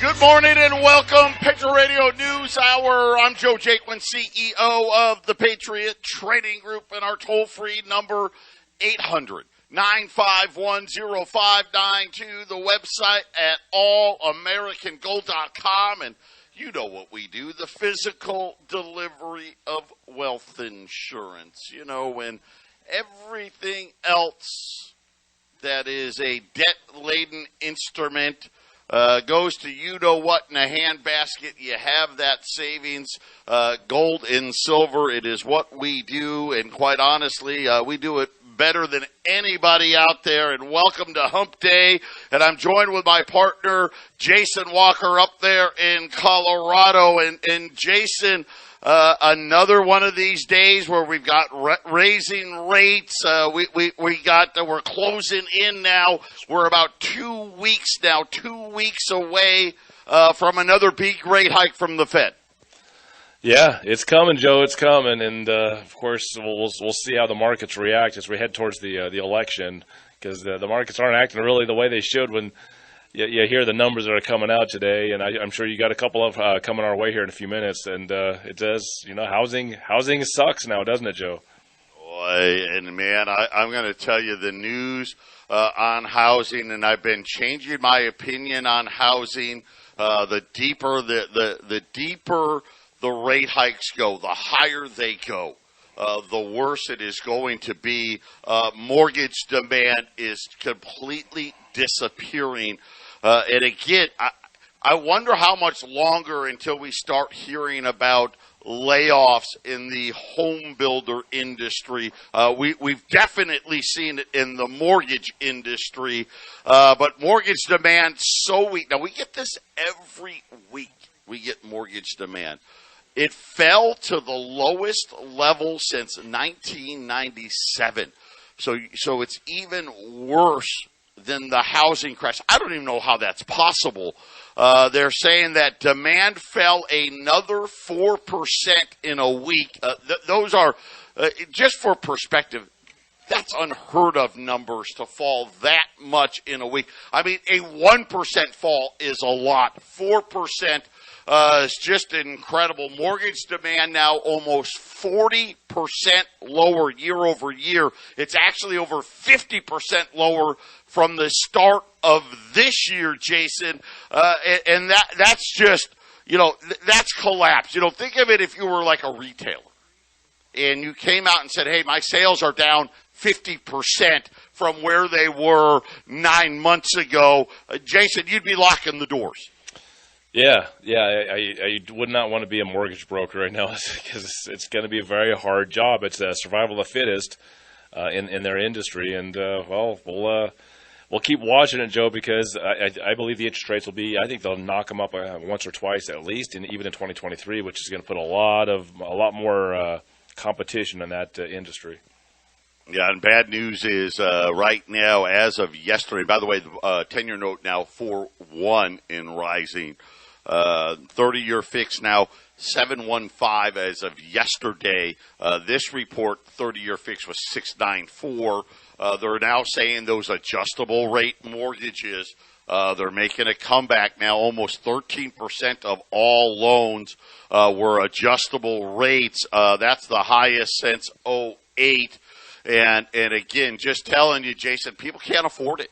Good morning and welcome, Patriot Radio News Hour. I'm Joe Jaquint, CEO of the Patriot Trading Group, and our toll-free number, 800-951-0592, the website at allamericangold.com, and you know what we do, the physical delivery of wealth insurance. You know, when everything else that is a debt-laden instrument goes to you-know-what in a handbasket, you have that savings, gold and silver. It is what we do, and quite honestly, we do it better than anybody out there. And welcome to Hump Day, and I'm joined with my partner, Jason Walker, up there in Colorado. And Jason, another one of these days where we've got raising rates. We're closing in now. We're about 2 weeks away from another big rate hike from the Fed. Yeah, it's coming, Joe. It's coming, and of course we'll see how the markets react as we head towards the election, because the markets aren't acting really the way they should when you hear the numbers that are coming out today, and I'm sure you got a couple of coming our way here in a few minutes, and it does. You know, housing sucks now, doesn't it, Joe? Boy, and man, I'm going to tell you the news on housing, and I've been changing my opinion on housing. The deeper the rate hikes go, the higher they go, the worse it is going to be. Mortgage demand is completely disappearing. And again, I wonder how much longer until we start hearing about layoffs in the home builder industry. We've definitely seen it in the mortgage industry, but mortgage demand so weak. Now, we get this every week. We get mortgage demand. It fell to the lowest level since 1997. So it's even worse than the housing crash. I don't even know how that's possible. They're saying that demand fell another 4% in a week. Those are, just for perspective, that's unheard of numbers to fall that much in a week. I mean, a 1% fall is a lot. 4% is just incredible. Mortgage demand now almost 40% lower year over year. It's actually over 50% lower from the start of this year, Jason. And that's just, that's collapse. Think of it if you were like a retailer and you came out and said, hey, my sales are down 50% from where they were 9 months ago. Jason, you'd be locking the doors. Yeah, I would not want to be a mortgage broker right now because it's going to be a very hard job. It's a survival of the fittest in their industry, and we'll keep watching it, Joe, because I believe the interest rates will be. I think they'll knock them up once or twice at least, and even in 2023, which is going to put a lot more competition in that industry. Yeah, and bad news is right now, as of yesterday. By the way, the 10-year note now 4.1 in rising. 30-year fix now 7.15 as of yesterday. This report, 30-year fix was 6.94. They're now saying those adjustable rate mortgages, they're making a comeback now. Almost 13% of all loans were adjustable rates. That's the highest since 2008. And again, just telling you, Jason, people can't afford it.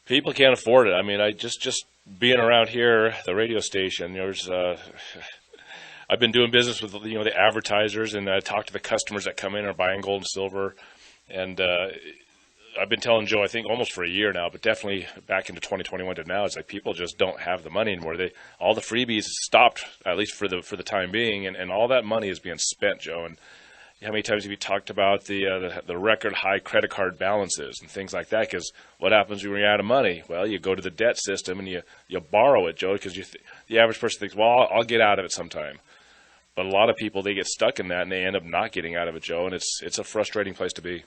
People can't afford it. I mean, I just being around here, the radio station, there's I've been doing business with the advertisers, and I talk to the customers that come in and are buying gold and silver, and I've been telling Joe, I think almost for a year now, but definitely back into 2021 to now, it's like people just don't have the money anymore. All the freebies stopped, at least for the time being, and all that money is being spent, Joe. And how many times have you talked about the record high credit card balances and things like that? Because what happens when you're out of money? Well, you go to the debt system and you borrow it, Joe, because the average person thinks, well, I'll get out of it sometime. But a lot of people, they get stuck in that and they end up not getting out of it, Joe, and it's a frustrating place to be.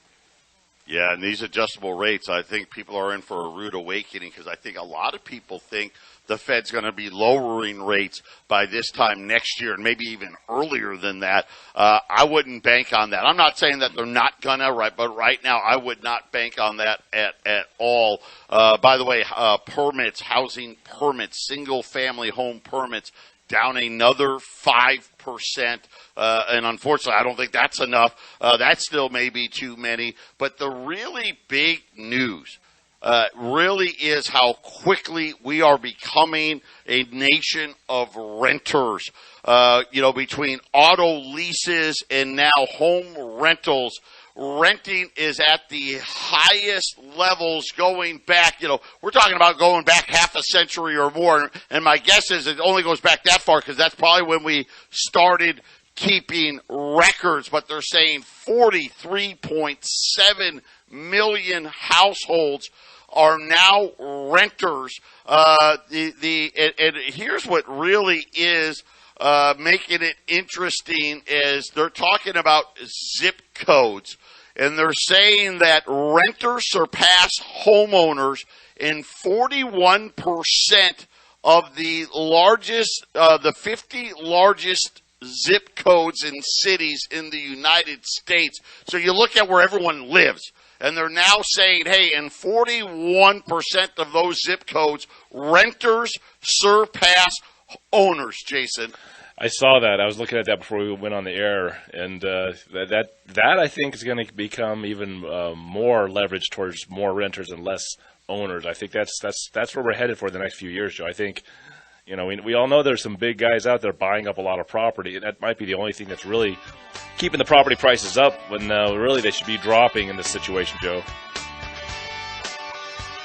Yeah, and these adjustable rates, I think people are in for a rude awakening because I think a lot of people think the Fed's going to be lowering rates by this time next year and maybe even earlier than that. I wouldn't bank on that. I'm not saying that they're not going to, right? But right now I would not bank on that at all. By the way, permits, housing permits, single-family home permits, down another 5%. And unfortunately, I don't think that's enough. That still may be too many. But the really big news really is how quickly we are becoming a nation of renters. Between auto leases and now home rentals, renting is at the highest levels going back. We're talking about going back half a century or more. And my guess is it only goes back that far because that's probably when we started keeping records. But they're saying 43.7 million households are now renters. And here's what really is making it interesting is they're talking about zip codes. And they're saying that renters surpass homeowners in 41% of the 50 largest zip codes in cities in the United States. So you look at where everyone lives. And they're now saying, hey, in 41% of those zip codes, renters surpass owners, Jason. I saw that. I was looking at that before we went on the air, and that I think is going to become even more leverage towards more renters and less owners. I think that's where we're headed for the next few years, Joe. I think, we all know there's some big guys out there buying up a lot of property, and that might be the only thing that's really keeping the property prices up when really they should be dropping in this situation, Joe.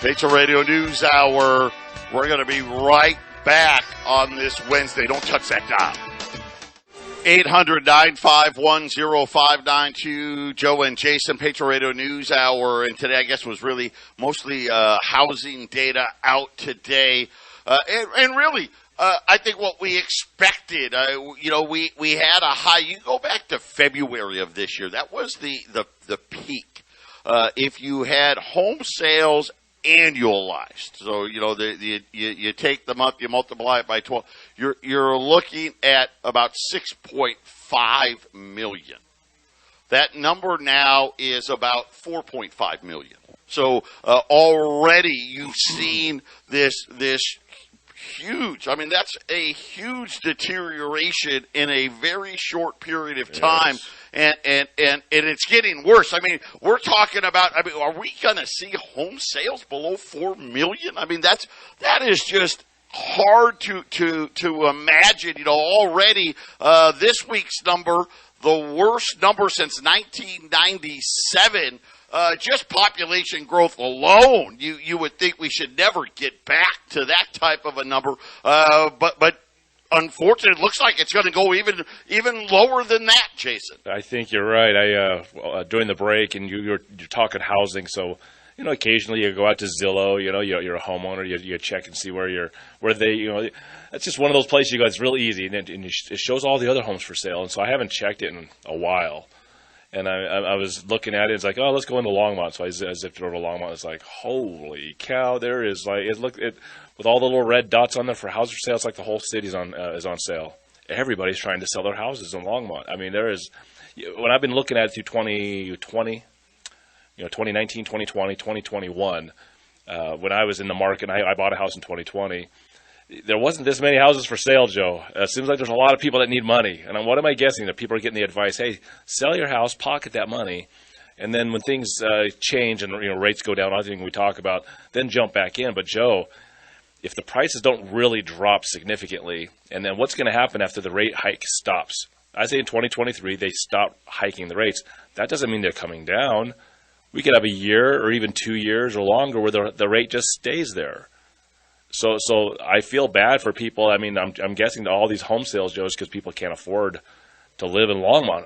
Patriot Radio News Hour. We're going to be right back on this Wednesday. Don't touch that dial. 800-951-0592. Joe and Jason, Patriot Radio News Hour. And today, I guess, was really mostly housing data out today. And really, I think what we expected, we had a high. You go back to February of this year. That was the peak. If you had home sales annualized, so you take the month, you multiply it by 12. You're looking at about 6.5 million. That number now is about 4.5 million. So already you've seen this huge. I mean, that's a huge deterioration in a very short period of time. Yes. And it's getting worse. I mean, we're talking about, are we going to see home sales below 4 million? I mean, that is just hard to imagine. Already this week's number, the worst number since 1997. Just population growth alone, you would think we should never get back to that type of a number. But unfortunately, it looks like it's going to go even lower than that, Jason. I think you're right. During the break, and you're talking housing, so occasionally you go out to Zillow. You're a homeowner. You check and see where they. It's just one of those places you go. It's real easy, and it shows all the other homes for sale. And so I haven't checked it in a while. And I was looking at it. It's like, oh, let's go into Longmont. So I zipped it over to Longmont. It's like, holy cow! There is with all the little red dots on there for houses for sale. It's like the whole city is on sale. Everybody's trying to sell their houses in Longmont. I mean, there is. When I've been looking at it through 2020, 2019, 2020, 2021, when I was in the market, I bought a house in 2020. There wasn't this many houses for sale, Joe. It seems like there's a lot of people that need money. And what am I guessing? That people are getting the advice, hey, sell your house, pocket that money, and then when things change and rates go down, everything we talk about, then jump back in. But, Joe, if the prices don't really drop significantly, and then what's going to happen after the rate hike stops? I say in 2023 they stop hiking the rates. That doesn't mean they're coming down. We could have a year or even 2 years or longer where the rate just stays there. So I feel bad for people. I mean, I'm guessing all these home sales, Joe, is because people can't afford to live in Longmont,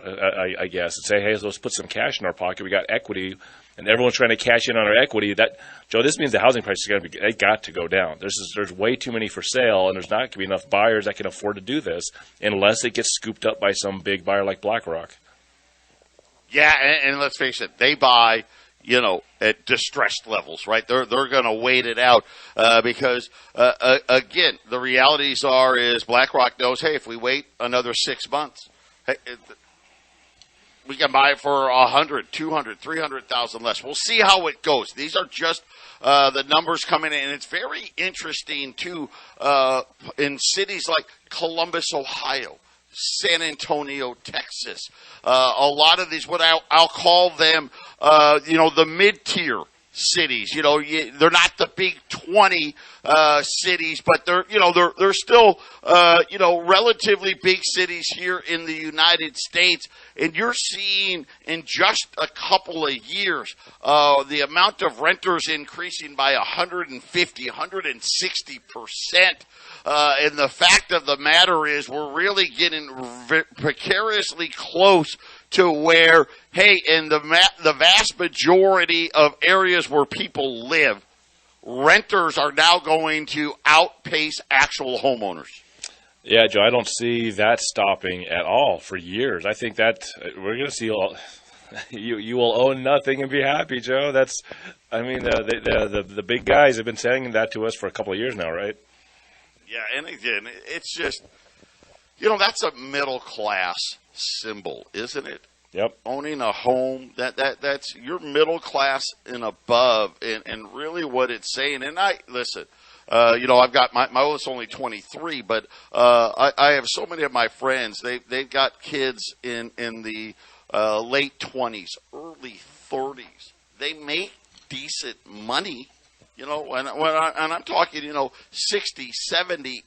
I guess, and say, hey, let's put some cash in our pocket. We got equity, and everyone's trying to cash in on our equity. Joe, this means the housing prices they got to go down. There's way too many for sale, and there's not going to be enough buyers that can afford to do this unless it gets scooped up by some big buyer like BlackRock. Yeah, and let's face it, they buy. at distressed levels, right? They're going to wait it out because again, the realities is BlackRock knows, hey, if we wait another 6 months, hey, we can buy it for 100, 200, 300,000 less. We'll see how it goes. These are just the numbers coming in, and it's very interesting too in cities like Columbus, Ohio, San Antonio, Texas. A lot of these, what I'll call them, the mid-tier cities. They're not the big 20 cities, but they're still relatively big cities here in the United States. And you're seeing in just a couple of years the amount of renters increasing by 150, 160%. And the fact of the matter is we're really getting precariously close to where, hey, in the vast majority of areas where people live, renters are now going to outpace actual homeowners. Yeah, Joe, I don't see that stopping at all for years. I think that we're going to see you will own nothing and be happy, Joe. The big guys have been saying that to us for a couple of years now, right? Yeah, and again, it's just, that's a middle class symbol, isn't it? Yep. Owning a home, that's your middle class and above, and really what it's saying. And listen, I've got my oldest only 23, but I have so many of my friends. They've got kids in the late 20s, early 30s. They make decent money. And I'm talking, $60,000, $70,000,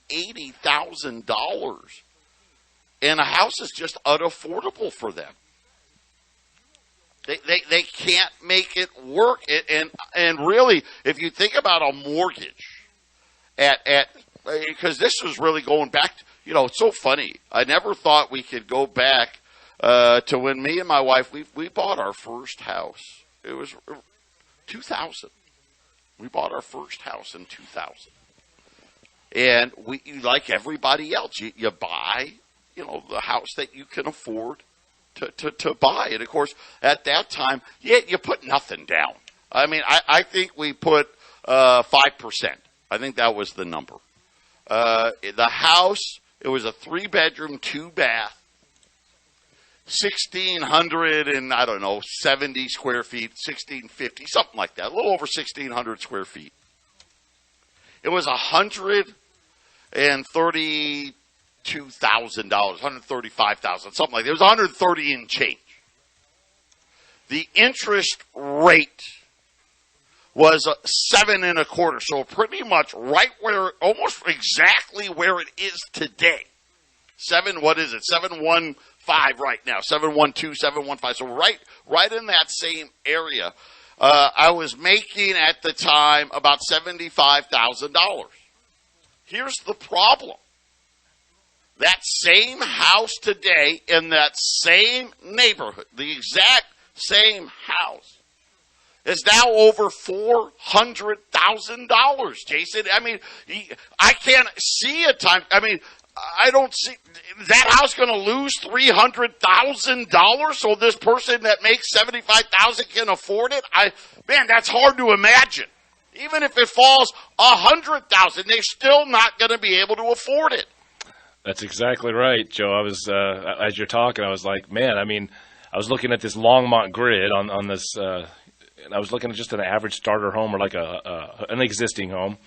$80,000, and a house is just unaffordable for them. They can't make it work, and really, if you think about a mortgage, because this was really going back, it's so funny. I never thought we could go back to when me and my wife we bought our first house. It was 2000. We bought our first house in 2000. And we, like everybody else, you buy, the house that you can afford to buy. And, of course, at that time, you put nothing down. I mean, I think we put 5%. I think that was the number. The house, it was a 3-bedroom, 2-bath, 1,670 square feet, 1,650, something like that, a little over 1,600 square feet. It was $132,000, $135,000, something like that. It was 130 and change. The interest rate was 7.25%, so pretty much almost exactly where it is today. 715 right now, 712, 715. So right in that same area. I was making at the time about $75,000. Here's the problem. That same house today in that same neighborhood, the exact same house, is now over $400,000, Jason. I mean, I can't see a time. I mean, I don't see that house going to lose $300,000 so this person that makes $75,000 can afford it. That's hard to imagine. Even if it falls $100,000, they're still not going to be able to afford it. That's exactly right, Joe. I was as you're talking, I was like, man. I mean, I was looking at this Longmont grid on this, and I was looking at just an average starter home or like an existing home.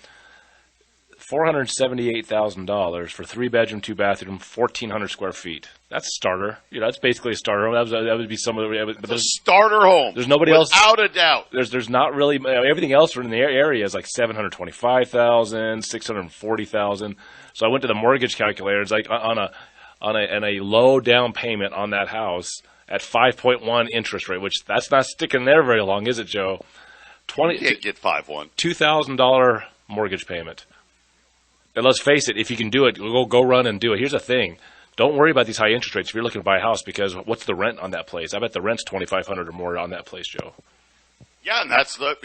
$478,000 for 3-bedroom, 2-bathroom, 1,400 square feet. That's a starter. That's basically a starter home. That would be some of the. It's a starter home. There's nobody else. Without a doubt. There's not really everything else in the area is like $725,000, $640,000. So I went to the mortgage calculator. It's like on a low down payment on that house at 5.1 interest rate, which that's not sticking there very long, is it, Joe? You can't get 5.1. $2,000 mortgage payment. And let's face it, if you can do it, go run and do it. Here's the thing. Don't worry about these high interest rates if you're looking to buy a house, because what's the rent on that place? I bet the rent's $2,500 or more on that place, Joe. Yeah, and that's the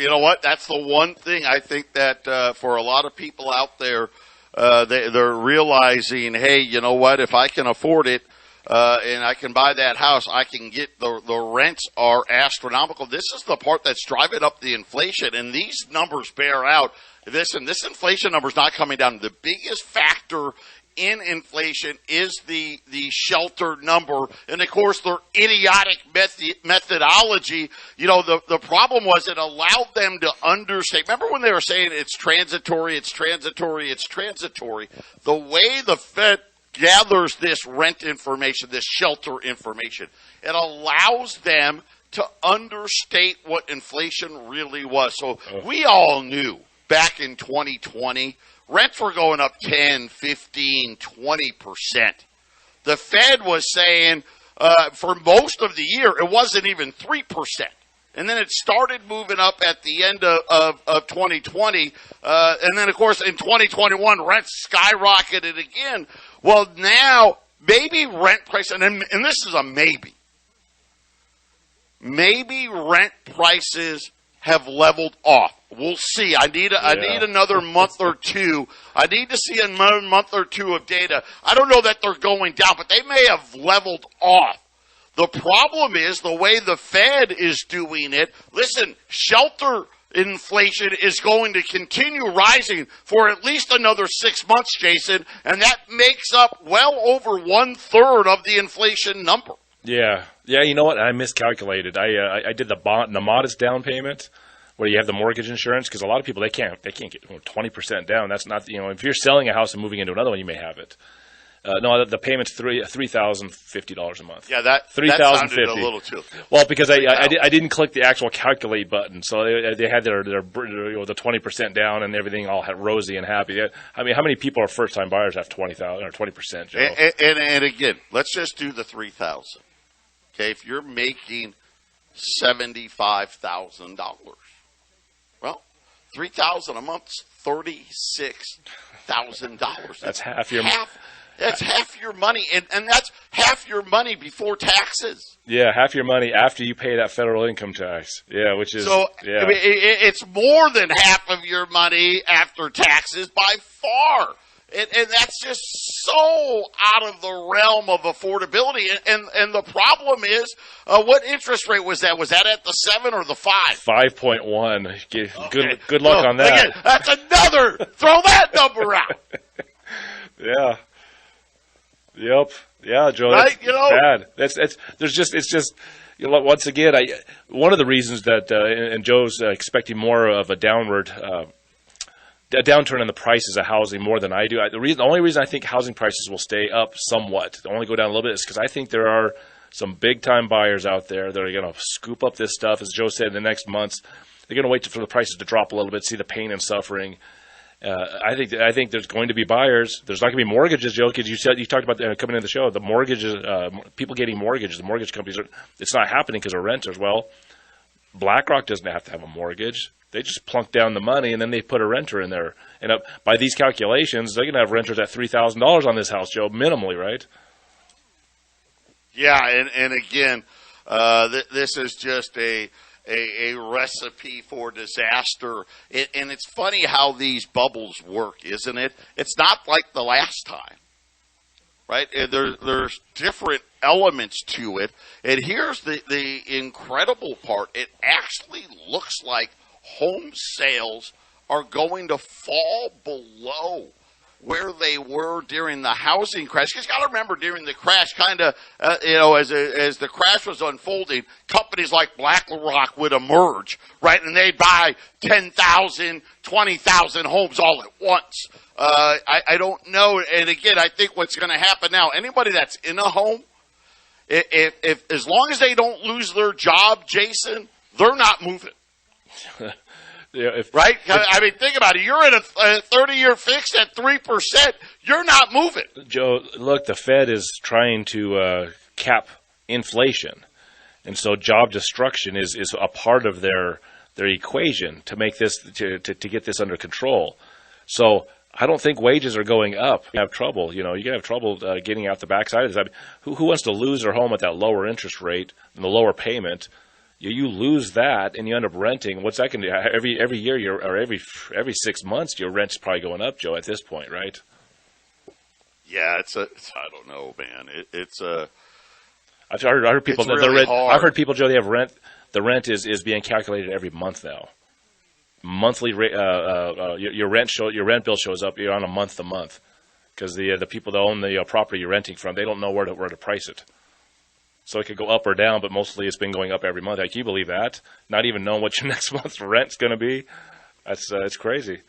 one thing I think that for a lot of people out there, they're realizing, hey, you know what? If I can afford it, and I can buy that house, I can get the rents are astronomical. This is the part that's driving up the inflation, and these numbers bear out this. And this inflation number is not coming down. The biggest factor in inflation is the shelter number, and of course their idiotic methodology. You know, the problem was it allowed them to understate. Remember when they were saying it's transitory, it's transitory, it's transitory? The way the Fed gathers this rent information, this shelter information, it allows them to understate what inflation really was. So we all knew back in 2020, rents were going up 10, 15, 20%. The Fed was saying for most of the year, it wasn't even 3%. And then it started moving up at the end of 2020. And then, of course, in 2021, rents skyrocketed again. Well, now, maybe rent price, and this is a maybe. Maybe rent prices have leveled off. We'll see. I need another month or two. I need to see another month or two of data. I don't know that they're going down, but they may have leveled off. The problem is the way the Fed is doing it. Listen, shelter inflation is going to continue rising for at least another 6 months, Jason, and that makes up well over 1/3 of the inflation number. Yeah. You know what? I miscalculated. I did the modest down payment where you have the mortgage insurance, because a lot of people they can't get 20% down. That's not, if you're selling a house and moving into another one, you may have it. No, the payment's $3,050 a month. Yeah, that sounded a little too. Well, because I didn't click the actual calculate button, so they had their the 20% down and everything all had rosy and happy. I mean, how many people are first time buyers have 20,000 or 20%? Joe? And again, let's just do the 3,000. Okay, if you're making $75,000, well, $3,000 a month's $36,000. That's half your. That's half your money, and that's half your money before taxes. Yeah, half your money after you pay that federal income tax. Yeah, which is so. Yeah. I mean, it's more than half of your money after taxes by far, and that's just so out of the realm of affordability. And the problem is, what interest rate was that? Was that at the 7 or the 5? 5.1. Okay. Good luck on that. Again, that's another. Throw that number out. Yeah. Yep. Yeah, Joe. Right? That's bad. It's just once again, one of the reasons that and Joe's expecting more of a downturn in the prices of housing more than I do. The only reason I think housing prices will stay up somewhat, only go down a little bit, is because I think there are some big time buyers out there that are going to scoop up this stuff. As Joe said, in the next months, they're going to wait for the prices to drop a little bit, see the pain and suffering. I think there's going to be buyers. There's not going to be mortgages, Joe, because you talked about coming into the show. The mortgages, people getting mortgages. The mortgage companies it's not happening because of renters. Well, BlackRock doesn't have to have a mortgage. They just plunk down the money and then they put a renter in there. And by these calculations, they're going to have renters at $3,000 on this house, Joe, minimally, right? Yeah, and again, this is just a recipe for disaster. And it's funny how these bubbles work, isn't it? It's not like the last time, right? There's different elements to it. And here's the incredible part. It actually looks like home sales are going to fall below where they were during the housing crash. Because you got to remember, during the crash, kind of, as the crash was unfolding, companies like BlackRock would emerge, right? And they'd buy 10,000, 20,000 homes all at once. I don't know. And again, I think what's going to happen now, anybody that's in a home, if as long as they don't lose their job, Jason, they're not moving. Yeah, right? I mean, think about it. You're in a 30-year fix at 3%. You're not moving. Joe, look, the Fed is trying to cap inflation. And so job destruction is a part of their equation to make this to get this under control. So I don't think wages are going up. You have trouble. You can have trouble getting out the backside of this. I mean, who wants to lose their home at that lower interest rate and the lower payment? You lose that and you end up renting. What's that going to do? Every year or every 6 months, your rent's probably going up, Joe, at this point, right? Yeah, I don't know, man. I've heard people it's that really hard. I've heard people, Joe, they have rent. The rent is being calculated every month now. Monthly your rent bill shows up. You're on a month to month because the people that own the property you're renting from, they don't know where to price it. So it could go up or down, but mostly it's been going up every month. Can you believe that? Not even knowing what your next month's rent's going to be. It's crazy.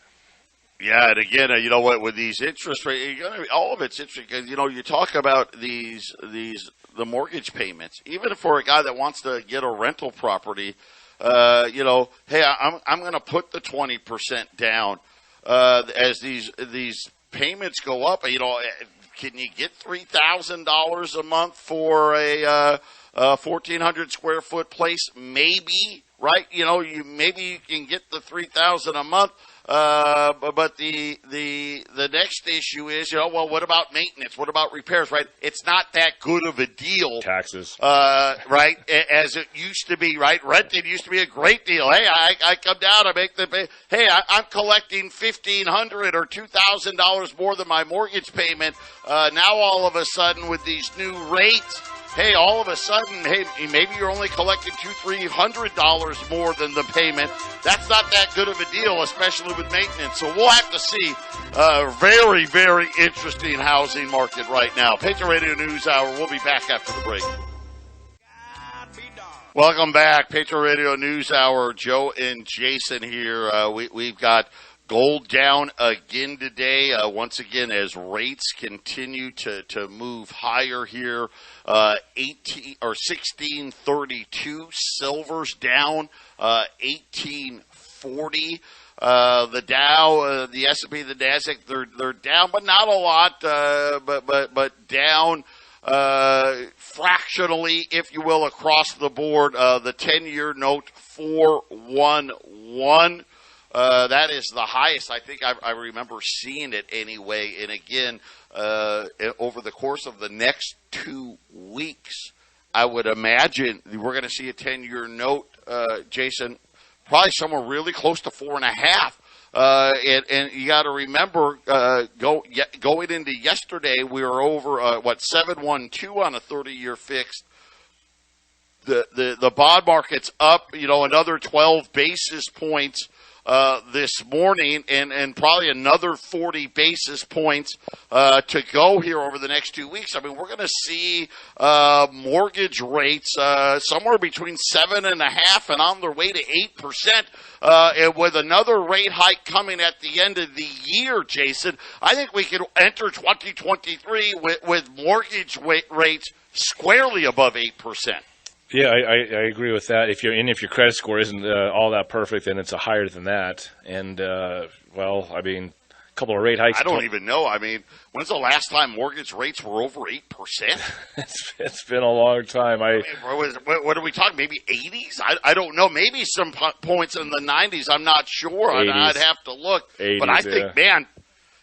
Yeah, and again, you know what? With these interest rates, all of it's interesting because you talk about the mortgage payments. Even for a guy that wants to get a rental property, hey, I'm going to put the 20% down as these payments go up. Can you get $3,000 a month for a 1,400 square foot place? Maybe, right? Maybe you can get the $3,000 a month. But the next issue is, well, what about maintenance? What about repairs, right? It's not that good of a deal. Taxes. Right? As it used to be, right? Renting used to be a great deal. Hey, I come down, I make hey, I'm collecting $1,500 or $2,000 more than my mortgage payment. Now all of a sudden with these new rates, hey, all of a sudden, hey, maybe you're only collecting $200-$300 more than the payment. That's not that good of a deal, especially with maintenance. So we'll have to see. Very, very interesting housing market right now. Patriot Radio News Hour. We'll be back after the break. Welcome back, Patriot Radio News Hour. Joe and Jason here. We've got gold down again today. Once again, as rates continue to move higher here. 1632. Silver's down 1840. The Dow, the S&P, the Nasdaq, they're down, but not a lot. But down fractionally, if you will, across the board. The 10-year note 411. That is the highest I think I remember seeing it anyway. And again, over the course of the next 2 weeks, I would imagine we're going to see a 10-year note, Jason, probably somewhere really close to 4.5. And you got to remember, going into yesterday, we were over 712 on a 30-year fixed. The bond market's up, another 12 basis points this morning, and probably another 40 basis points to go here over the next 2 weeks. I mean, we're going to see mortgage rates somewhere between 7.5% and on their way to 8%, and with another rate hike coming at the end of the year, Jason. I think we could enter 2023 with mortgage rates squarely above 8%. Yeah, I agree with that. If your credit score isn't all that perfect, then it's higher than that. And a couple of rate hikes. I don't even know. I mean, when's the last time mortgage rates were over 8%? It's been a long time. What are we talking? Maybe 80s? I don't know. Maybe some points in the 90s. I'm not sure. 80s. I'd have to look. 80s, but I think, man.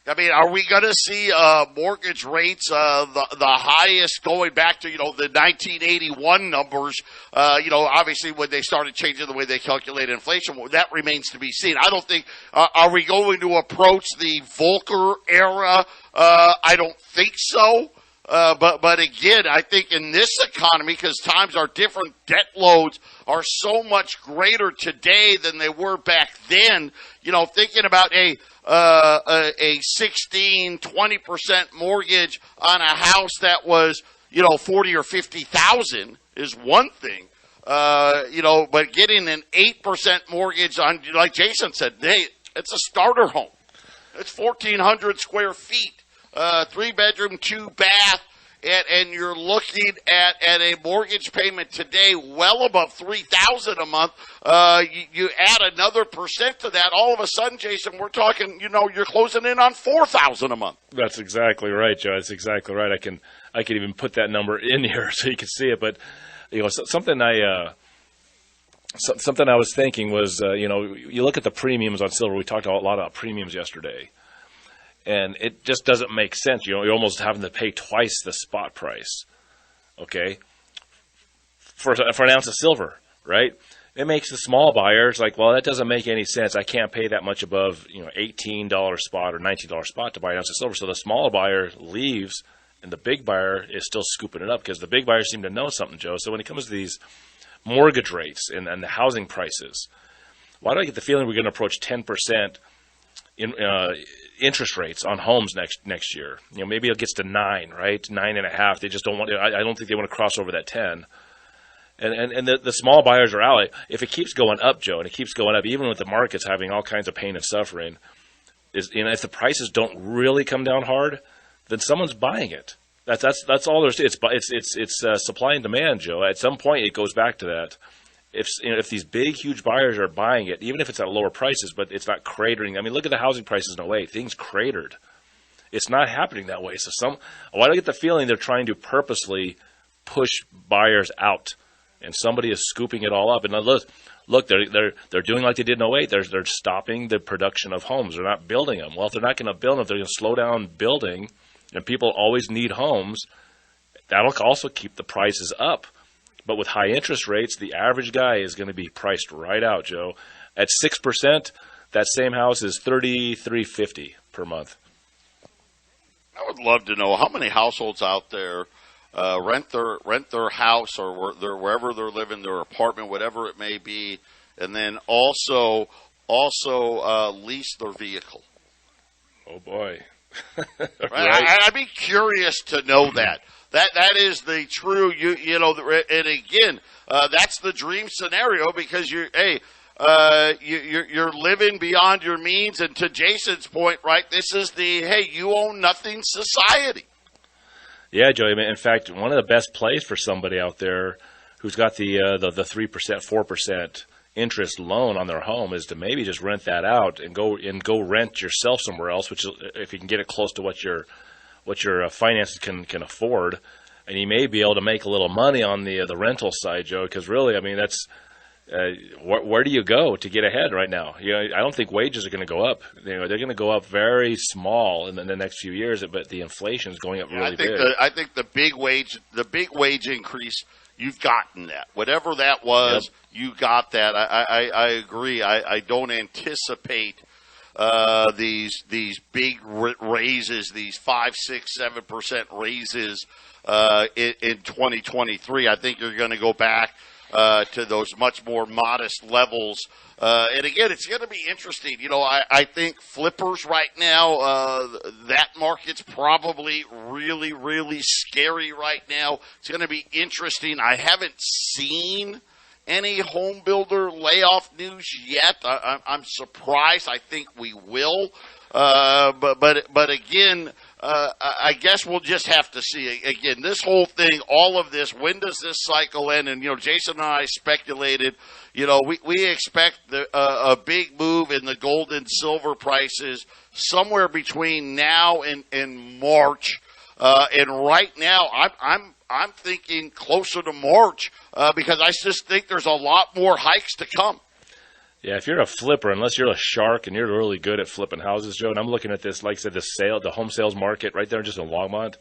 I mean, are we going to see mortgage rates the highest going back to, the 1981 numbers, obviously when they started changing the way they calculate inflation? Well, that remains to be seen. I don't think, are we going to approach the Volcker era? I don't think so. But again, I think in this economy, because times are different, debt loads are so much greater today than they were back then. Thinking about a 16-20% mortgage on a house that was, 40 or 50,000 is one thing. But getting an 8% mortgage on, like Jason said, it's a starter home. It's 1,400 square feet. 3-bedroom, 2-bath, and you're looking at a mortgage payment today well above $3,000 a month. You add another percent to that, all of a sudden, Jason, we're talking, you're closing in on $4,000 a month. That's exactly right, Joe. That's exactly right. I can even put that number in here so you can see it. But something I was thinking was, you look at the premiums on silver. We talked a lot about premiums yesterday. And it just doesn't make sense. You're almost having to pay twice the spot price, okay, for an ounce of silver, right? it makes the small buyers like, well, that doesn't make any sense. I can't pay that much above, $18 spot or $19 spot to buy an ounce of silver. So the small buyer leaves, and the big buyer is still scooping it up because the big buyers seem to know something, Joe. So when it comes to these mortgage rates and the housing prices, why do I get the feeling we're going to approach 10% in interest rates on homes next year? Maybe it gets to 9, right? 9.5. They just don't want. I don't think they want to cross over that 10. And the small buyers are out. If it keeps going up, Joe, and it keeps going up, even with the markets having all kinds of pain and suffering, if the prices don't really come down hard, then someone's buying it. That's all there's. It's supply and demand, Joe. At some point, it goes back to that. If these big, huge buyers are buying it, even if it's at lower prices, but it's not cratering. I mean, look at the housing prices in 2008. Things cratered. It's not happening that way. So why do I get the feeling they're trying to purposely push buyers out? And somebody is scooping it all up. And look, they're doing like they did in 2008. They're stopping the production of homes. They're not building them. Well, if they're not going to build them, if they're going to slow down building, and people always need homes, that'll also keep the prices up. But with high interest rates, the average guy is going to be priced right out, Joe. At 6%, that same house is $33.50 per month. I would love to know how many households out there rent their house or wherever they're living, their apartment, whatever it may be, and then also lease their vehicle. Oh boy! Right? I'd be curious to know that. That is the true and again that's the dream scenario because you're living beyond your means, and to Jason's point, right? This is the you own nothing society. Yeah, Joey. In fact, one of the best plays for somebody out there who's got the 3%, 4% interest loan on their home is to maybe just rent that out and go rent yourself somewhere else, which is, if you can get it close to what your finances can afford, and you may be able to make a little money on the rental side, Joe. Because really, I mean, that's where do you go to get ahead right now? I don't think wages are going to go up. They're going to go up very small in the next few years, but the inflation is going up really big. I think the big wage increase, you've gotten that. Whatever that was, yep. You got that. I agree. I don't anticipate these big raises, these 5, 6, 7% raises in 2023. I think you're going to go back to those much more modest levels. And again, it's going to be interesting. I think flippers right now, that market's probably really, really scary right now. It's going to be interesting. I haven't seen any home builder layoff news yet. I'm surprised. I think we will. But again, I guess we'll just have to see. Again, this whole thing, all of this, when does this cycle end? And, Jason and I speculated, we expect a big move in the gold and silver prices somewhere between now and March. And right now, I'm thinking closer to March because I just think there's a lot more hikes to come. Yeah, if you're a flipper, unless you're a shark and you're really good at flipping houses, Joe, and I'm looking at this, like I said, the home sales market right there just in Longmont,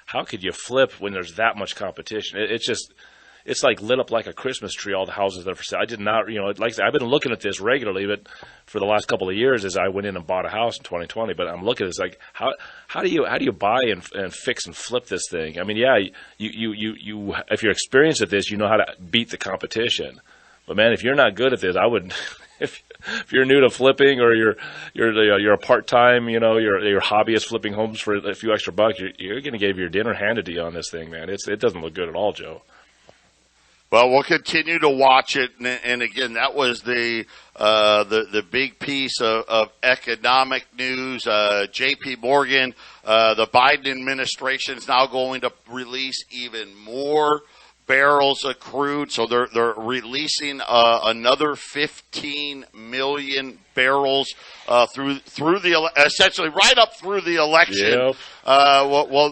how could you flip when there's that much competition? It's like lit up like a Christmas tree, all the houses that are for sale. I did not, like I said, I've been looking at this regularly, but for the last couple of years as I went in and bought a house in 2020, but I'm looking at this like, how do you buy and fix and flip this thing? I mean, yeah, you if you're experienced at this, you know how to beat the competition. But man, if you're not good at this, I would. If you're new to flipping or you're a part-time, your hobbyist flipping homes for a few extra bucks, you're going to get your dinner handed to you on this thing, man. It doesn't look good at all, Joe. Well, we'll continue to watch it, and again, that was the big piece of economic news. J.P. Morgan, the Biden administration is now going to release even more barrels of crude, so they're releasing another 15 million barrels through the essentially right up through the election. Yep.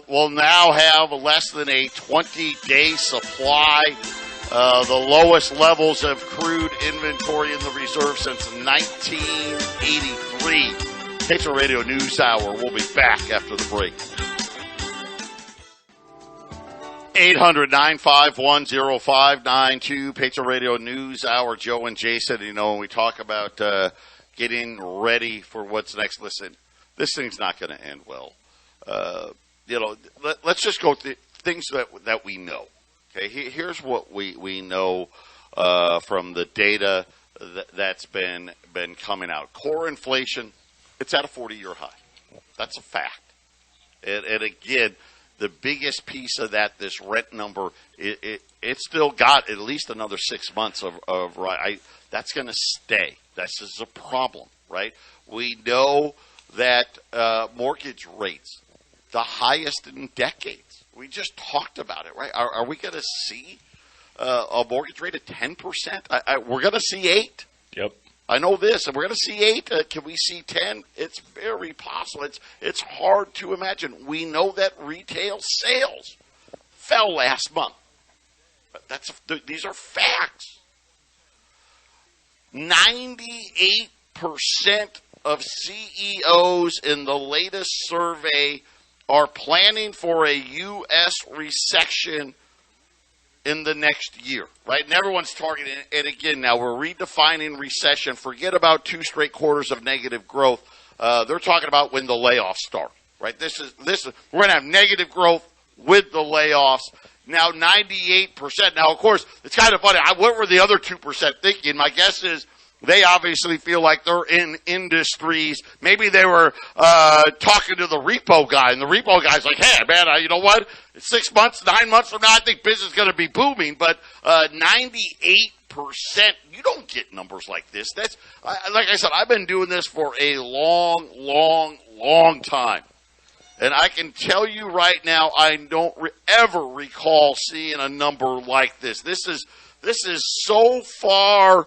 We'll now have less than a 20-day supply. The lowest levels of crude inventory in the reserve since 1983. Patriot Radio News Hour. We'll be back after the break. 800-951-0592, Patriot Radio News Hour, Joe and Jason. You know, when we talk about getting ready for what's next, listen, this thing's not going to end well. Let's just go through things that we know. Okay, here's what we know from the data that's been coming out. Core inflation, it's at a 40-year high. That's a fact. And again, the biggest piece of that, this rent number, it still got at least another 6 months of right. That's going to stay. That's just a problem, right? We know that mortgage rates, the highest in decades. We just talked about it, right? Are we going to see a mortgage rate of 10%? We're going to see 8. Yep. I know this, and we're going to see 8. Can we see 10? It's very possible. It's hard to imagine. We know that retail sales fell last month. These are facts. 98% of CEOs in the latest survey are planning for a U.S. recession in the next year, right? And everyone's targeting it. And again, now we're redefining recession. Forget about 2 straight quarters of negative growth. They're talking about when the layoffs start, right? This is we're going to have negative growth with the layoffs. Now 98%. Now, of course, it's kind of funny. What were the other 2% thinking? My guess is they obviously feel like they're in industries. Maybe they were talking to the repo guy, and the repo guy's like, hey, man, you know what? 6 months, 9 months from now, I think business is going to be booming. But 98%, you don't get numbers like this. That's like I said, I've been doing this for a long, long, long time. And I can tell you right now, I don't ever recall seeing a number like this. This is so far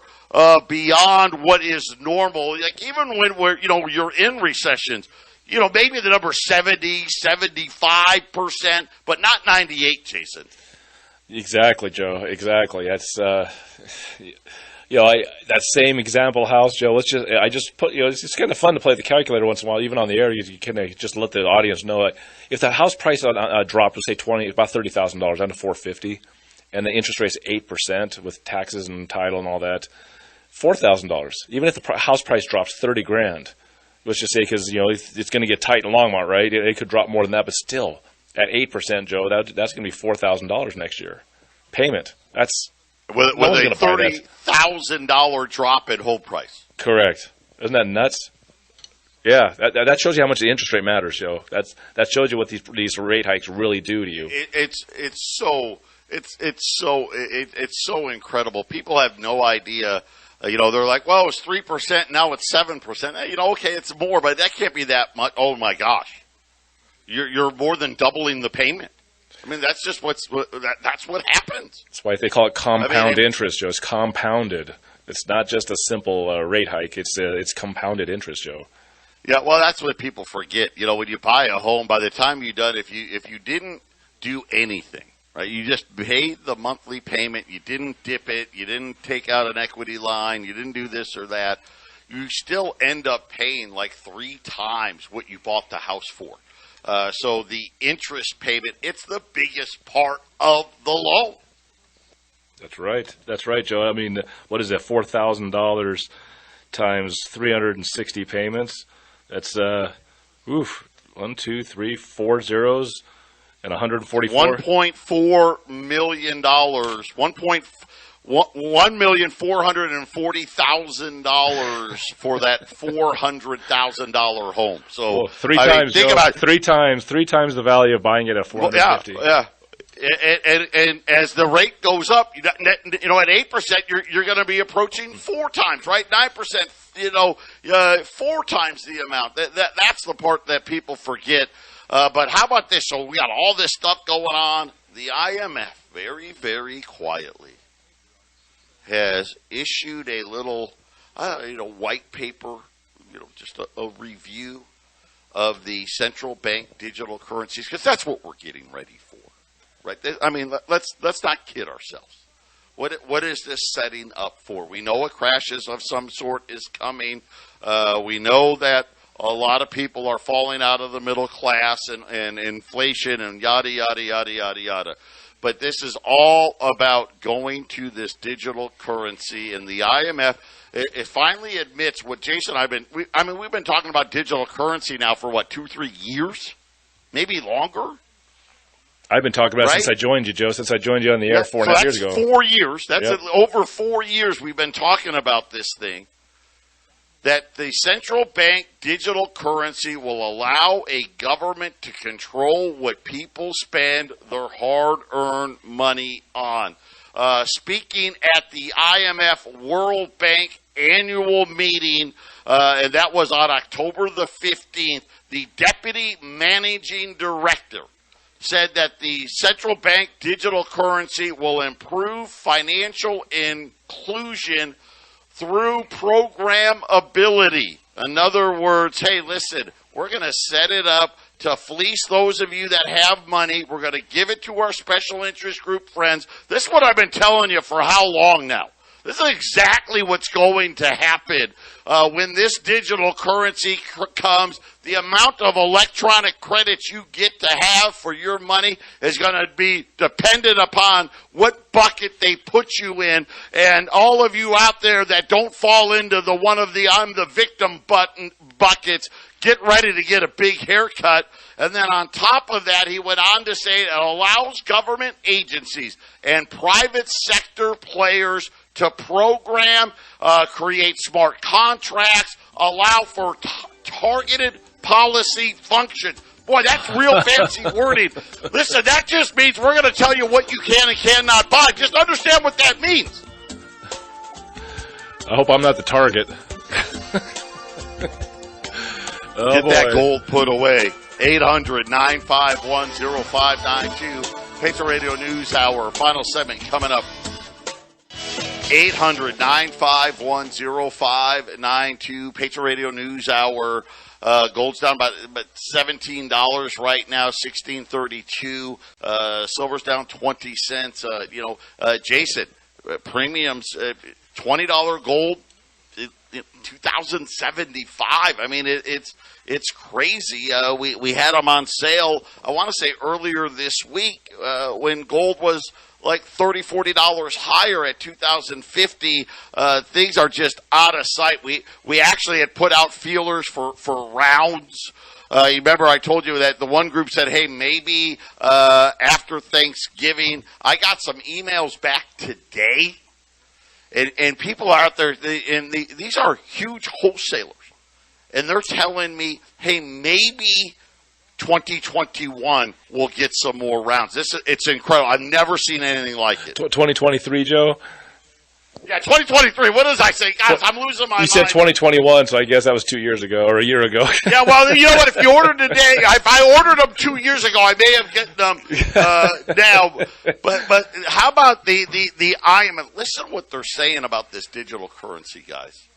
beyond what is normal. Like even when you're in recessions, maybe the number 70, 75%, but not 98, Jason. Exactly, Joe. Exactly. That's that same example house, Joe. I just put, it's kind of fun to play the calculator once in a while, even on the air. You can just let the audience know if the house price dropped to say about $30,000 down to $450,000, and the interest rate's 8% with taxes and title and all that, $4,000. Even if the house price drops $30,000, let's just say, because it's going to get tight in Longmont, right? It could drop more than that, but still at 8%, Joe, that's going to be $4,000 next year payment. That's with a $30,000 drop in home price. Correct. Isn't that nuts? Yeah, that shows you how much the interest rate matters, Joe. That shows you what these rate hikes really do to you. It's so incredible. People have no idea. They're like, well, it's 3%, now it's 7%. Okay, it's more, but that can't be that much. Oh my gosh, you're more than doubling the payment. I mean, that's just that's what happens. That's why they call it compound interest, Joe. It's compounded. It's not just a simple rate hike. It's compounded interest, Joe. Yeah, well, that's what people forget. When you buy a home, by the time you're done, if you didn't do anything, right, you just paid the monthly payment, you didn't dip it, you didn't take out an equity line, you didn't do this or that, you still end up paying like 3 times what you bought the house for. So the interest payment, it's the biggest part of the loan. That's right, Joe. I mean, what is that, $4,000 times 360 payments? That's, 1, 2, 3, 4 zeros and 144. $1.4 million. $1,440,000 for that $400,000 home. So 3 times, think about 3 times the value of buying it at $450,000. Yeah. And as the rate goes up, at 8%, you're going to be approaching 4 times, right? 9%, 4 times the amount. That's the part that people forget. But how about this? So we got all this stuff going on. The IMF, very, very quietly, has issued a little, white paper, just a review of the central bank digital currencies, because that's what we're getting ready for, right? I mean, let's not kid ourselves. What is this setting up for? We know a crashes of some sort is coming. We know that a lot of people are falling out of the middle class and inflation and yada, yada, yada, yada, yada. but this is all about going to this digital currency, and the IMF it finally admits what Jason and we've been talking about digital currency now for 2-3 years, maybe longer. I've been talking about it right? since I joined you, Joe. Since I joined you on the air 4.5 years ago. 4 years. That's over 4 years we've been talking about this thing. That the central bank digital currency will allow a government to control what people spend their hard-earned money on. Speaking at the IMF World Bank annual meeting, and that was on October the 15th, the deputy managing director said that the central bank digital currency will improve financial inclusion through programmability. In other words, hey, listen, we're going to set it up to fleece those of you that have money. We're going to give it to our special interest group friends. This is what I've been telling you for how long now? This is exactly what's going to happen when this digital currency comes. The amount of electronic credits you get to have for your money is going to be dependent upon what bucket they put you in. And all of you out there that don't fall into I'm the victim buckets, get ready to get a big haircut. And then on top of that, he went on to say it allows government agencies and private sector players to program, create smart contracts, allow for targeted policy functions. Boy, that's real fancy wording. Listen, that just means we're going to tell you what you can and cannot buy. Just understand what that means. I hope I'm not the target. Get that gold put away. 800-951-0592. Patriot Radio News Hour. Final segment coming up. 800-951-0592. Patriot Radio News Hour. Gold's down by $17 right now, $16.32. Silver's down 20 cents. Jason, premiums, $20 gold, 2,075. I mean, it's crazy. We had them on sale, I want to say earlier this week, when gold was like $30, $40 higher at 2,050. Things are just out of sight. We actually had put out feelers for rounds. You remember I told you that the one group said, hey, maybe after Thanksgiving. I got some emails back today. And people are out there, these are huge wholesalers. And they're telling me, hey, maybe 2021 we'll get some more rounds. It's incredible. I've never seen anything like it. 2023, Joe? Yeah, 2023. What does I say? Guys, I'm losing my mind. You said 2021, so I guess that was 2 years ago or a year ago. Yeah, well, you know what? If you ordered today, if I ordered them 2 years ago, I may have gotten them now. But how about the IMF? Listen what they're saying about this digital currency, guys.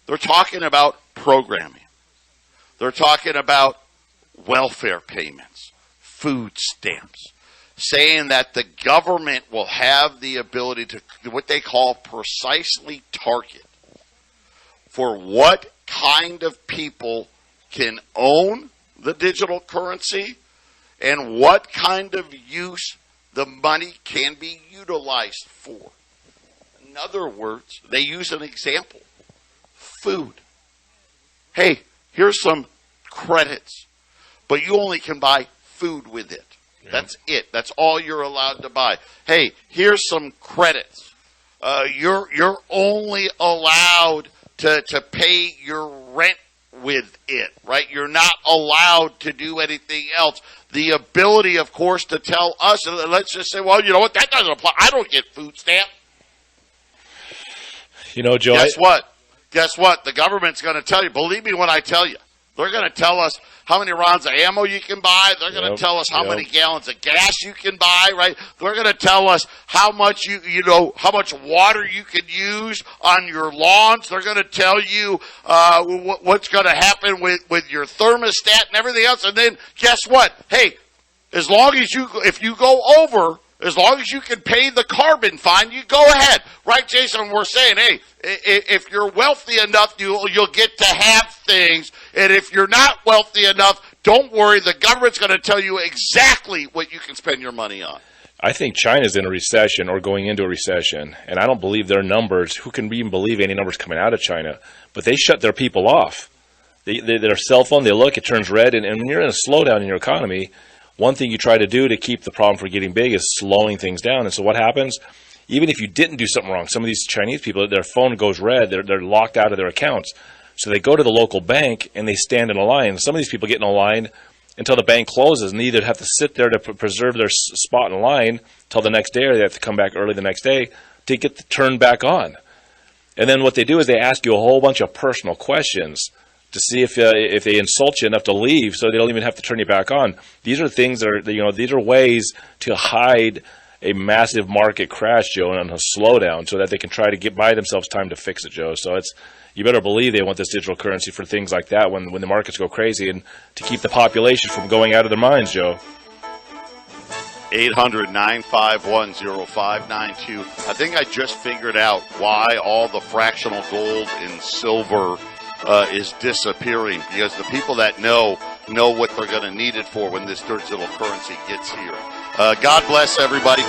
They're talking about programming. They're talking about welfare payments, food stamps, saying that the government will have the ability to what they call precisely target for what kind of people can own the digital currency and what kind of use the money can be utilized for. In other words, they use an example. Food. Hey, here's some credits, but you only can buy food with it. Yeah. That's it. That's all you're allowed to buy. Hey, here's some credits. You're only allowed to pay your rent with it, right? You're not allowed to do anything else. The ability, of course, to tell us, let's just say, well, you know what, that doesn't apply. I don't get food stamp. You know, Joe. Guess what? The government's going to tell you. Believe me when I tell you. They're going to tell us how many rounds of ammo you can buy. They're going to tell us how many gallons of gas you can buy, right? They're going to tell us how much how much water you can use on your lawns. They're going to tell you what's going to happen with your thermostat and everything else. And then guess what? Hey, if you go over, as long as you can pay the carbon fine, you go ahead. Right, Jason? We're saying, hey, if you're wealthy enough, you'll get to have things. And if you're not wealthy enough, don't worry. The government's going to tell you exactly what you can spend your money on. I think China's in a recession or going into a recession, and I don't believe their numbers. Who can even believe any numbers coming out of China? But they shut their people off. Their cell phone, they look, it turns red, and when you're in a slowdown in your economy, one thing you try to do to keep the problem from getting big is slowing things down. And so what happens? Even if you didn't do something wrong, some of these Chinese people, their phone goes red, they're locked out of their accounts. So they go to the local bank and they stand in a line. Some of these people get in a line until the bank closes, and they either have to sit there to preserve their spot in line until the next day, or they have to come back early the next day to get the turn back on. And then what they do is they ask you a whole bunch of personal questions to see if they insult you enough to leave, so they don't even have to turn you back on. These are things that are, these are ways to hide a massive market crash, Joe, and a slowdown, so that they can try to buy themselves time to fix it, Joe. So you better believe they want this digital currency for things like that when the markets go crazy, and to keep the population from going out of their minds, Joe. 800-951-0592. I think I just figured out why all the fractional gold and silver is disappearing, because the people that know what they're going to need it for when this digital currency gets here. God bless everybody.